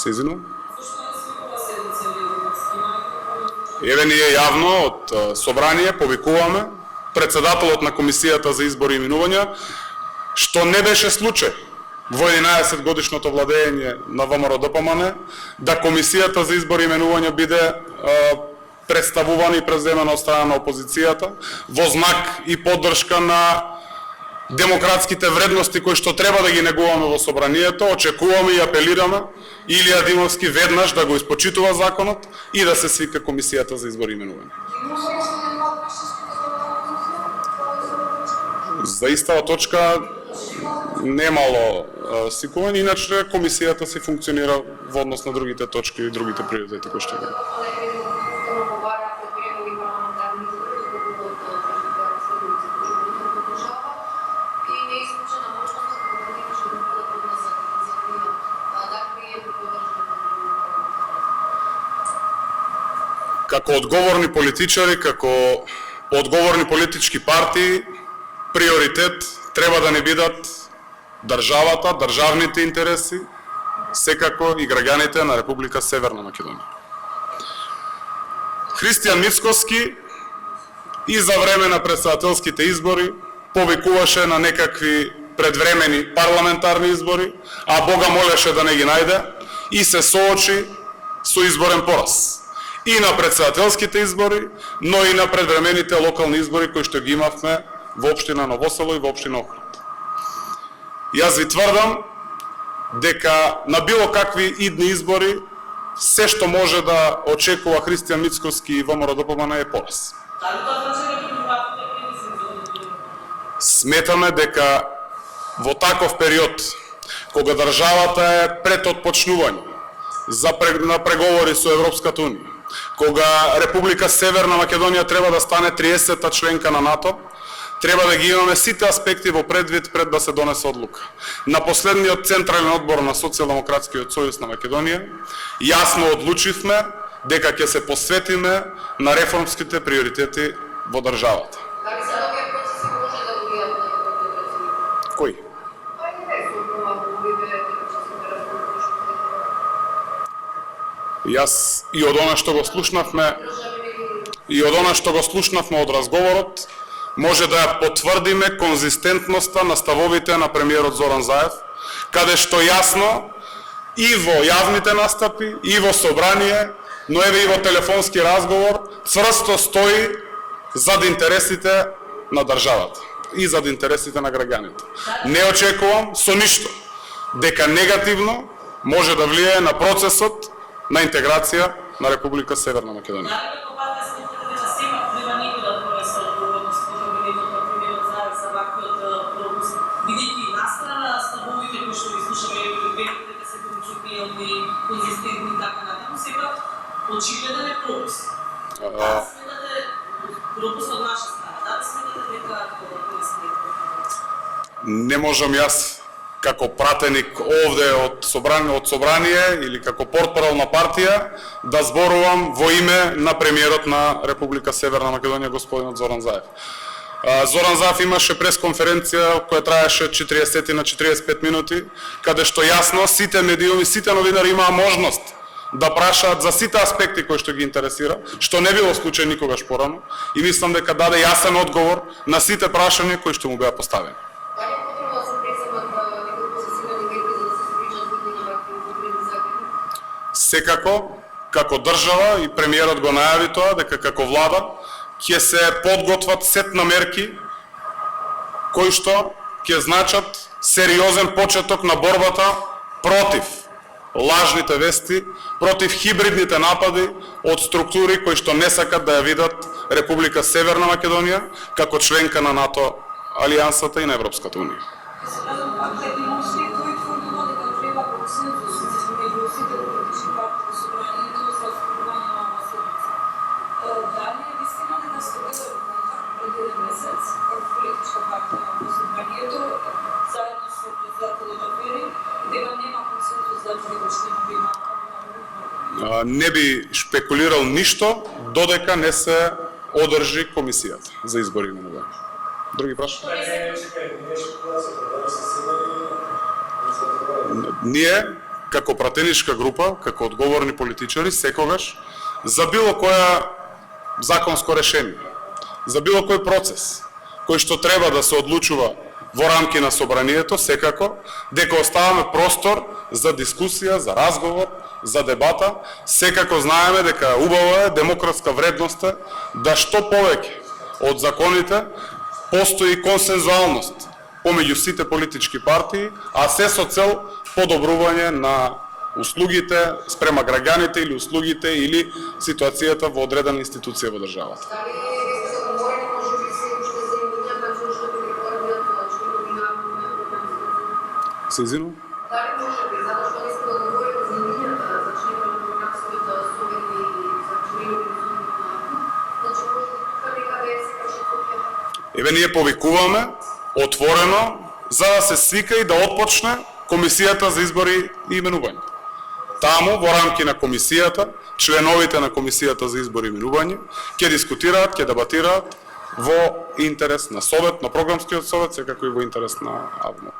Се извинувам. Еве ние јавно од собрание повикуваме председателот на Комисијата за избори и именувања, што не беше случај во 11 годишното владење на ВМРО ДПМН, да Комисијата за избори и именувања биде представувана и преземена од страна на опозицијата во знак и поддршка на демократските вредности кои што треба да ги негуваме во собранието. Очекуваме и апелираме Илија Димовски веднаш да го испочитува законот и да се свика Комисијата за избори и именување. За истава точка немало свикување, иначе Комисијата си функционира во однос на другите точки и другите приоритети кои што имаме. Како одговорни политичари, како одговорни политички партии, приоритет треба да не бидат државата, државните интереси, секако и граѓаните на Република Северна Македонија. Христијан Мицкоски и за време на претседателските избори повикуваше на некакви предвремени парламентарни избори, а Бога молеше да не ги најде и се соочи со изборен пораз. И на претседателските избори, но и на предвремените локални избори кои што ги имавме во општина Ново Село и во општина Охрид. Јас ви тврдам дека на било какви идни избори се што може да очекува Христијан Мицкоски и ВМРО ДПМН е пораз. Сметаме дека во таков период, кога државата е пред отпочнување на преговори со Европската Унија, кога Република Северна Македонија треба да стане 30-та членка на НАТО, треба да ги имаме сите аспекти во предвид пред да се донесе одлука. На последниот Централен одбор на Социјалдемократскиот сојуз на Македонија јасно одлучивме дека ќе се посветиме на реформските приоритети во државата. Дали се овие процеси може да го видат на Кои? Јас и од она што го слушнавме од разговорот, може да ја потврдиме конзистентноста на ставовите на премиерот Зоран Заев, каде што јасно и во јавните настапи, и во собрание, но еве и во телефонски разговор, цврсто стои зад интересите на државата и зад интересите на граѓаните. Не очекувам со ништо дека негативно може да влијае на процесот на интеграција на Република Северна Македонија. Очигледен е пропуст. Да сметате пропуст од наша страна? Да сметате дека не можам јас како пратеник овде од собрание или како портпарол на партија да зборувам во име на премиерот на Република Северна Македонија господинот Зоран Заев. Зоран Заев имаше пресконференција која траеше 40 на 45 минути, каде што јасно сите медиуми, сите новинари имаа можност да прашаат за сите аспекти кои што ги интересира, што не било случај никогаш порано, и мислам дека даде јасен одговор на сите прашања кои што му беа поставени. Дали е потребно да се преземат некои процесирани мерки за да се спречат видни на вакви конкретни закони? Секако, како држава, и премиерот го најави тоа, дека како влада ќе се подготват сет на мерки кои што ќе значат сериозен почеток на борбата против лажните вести, против хибридните напади од структури кои што не сакат да ја видат Република Северна Македонија како членка на НАТО алијансата и на Европската Унија. Не би шпекулирал ништо додека не се одржи комисијата за избори и именување. Други прашања? Ние како пратеничка група, како одговорни политичари, секогаш за било која законско решение, за било кој процес, кој што треба да се одлучува во рамки на собранието, секако, дека оставаме простор за дискусија, за разговор, за дебата, секако знаеме дека убаво е, демократска вредност е, да што повеќе од законите постои консензуалност помеѓу сите политички партии, а се со цел подобрување на услугите спрема граѓаните или услугите или ситуацијата во одредена институција во државата. Дали вие сте договорени, може би се уште за имињата, зашто би рекордијат чланови на програмскиот? Се извинувам? Дали може би, затоа што не сте договорени за имињата, за чланови на програмскиот совет и за чланови на значи може би тука некаде се крши копија? Еве ние повикуваме отворено за да се свика и да отпочне Комисијата за избори и именување. Таму, во рамки на комисијата, членовите на Комисијата за избори и именување ќе дискутираат, ќе дебатираат во интерес на Совет, на програмскиот совет, секако и во интерес на АВНО.